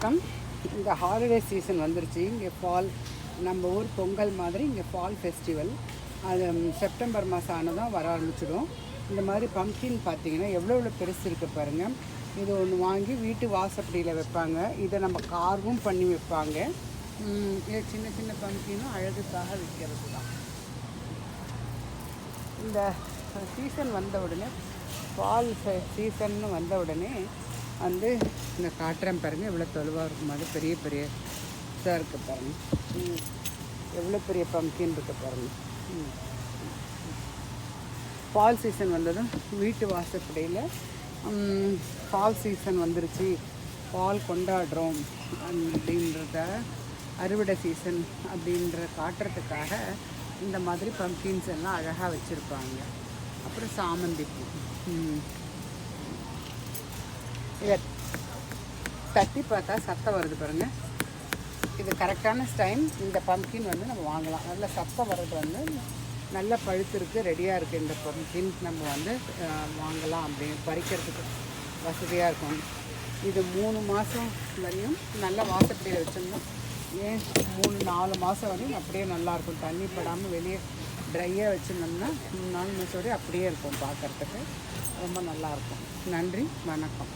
வணக்கம். இந்த holiday season வந்துருச்சு. இங்கே ஃபால், நம்ம ஊர் பொங்கல் மாதிரி இங்கே ஃபால் ஃபெஸ்டிவல். அது செப்டம்பர் மாதம் ஆனதும் வர ஆரம்பிச்சிடும். இந்த மாதிரி பம்ப்கின் பார்த்திங்கன்னா எவ்வளோ பெருசு இருக்குது பாருங்கள். இது ஒன்று வாங்கி வீட்டு வாசப்படியில் வைப்பாங்க. இதை நம்ம கார்வும் பண்ணி வைப்பாங்க. இது சின்ன சின்ன பம்ப்கினும் அழகுக்காக விற்கிறது தான். இந்த சீசன் வந்த உடனே, ஃபால் சீசன்னு வந்த உடனே வந்து இந்த காட்டுறேன் பாருங்கள். எவ்வளோ தொலைவாக இருக்கும் மாதிரி பெரிய பெரிய இதாக இருக்குது பாருங்கள். எவ்வளோ பெரிய பம்ப்கின் இருக்குது பாருங்கள். ஃபால் சீசன் வந்ததும் வீட்டு வாசப்படியில் ஃபால் சீசன் வந்துருச்சு, ஃபால் கொண்டாடுறோம் அப்படின்றத, அறுவடை சீசன் அப்படின்ற காட்டுறதுக்காக இந்த மாதிரி பம்ப்கின்ஸ் எல்லாம் அழகாக வச்சுருப்பாங்க. அப்புறம் சாமந்தி பூ, இதை தட்டி பார்த்தா சத்தம் வருது பாருங்கள். இது கரெக்டான டைம். இந்த பம்ப்கின் வந்து நம்ம வாங்கலாம். நல்ல சத்தம் வர்றது வந்து நல்ல பழுத்து இருக்குது, ரெடியாக இருக்குது. இந்த பம்ப்கின் நம்ம வந்து வாங்கலாம், அப்படின்னு பறிக்கிறதுக்கு வசதியாக இருக்கும். இது 3 மாதம் வரையும் நல்ல வாசப்படியில் வச்சிருந்தோம். ஏன் 3-4 மாதம் வரையும் அப்படியே நல்லாயிருக்கும். தண்ணி படாமல் வெளியே ட்ரையாக வச்சுருந்தோம்னா 3-4 மாதம் வரையும் அப்படியே இருக்கும். பார்க்குறதுக்கு ரொம்ப நல்லாயிருக்கும். நன்றி, வணக்கம்.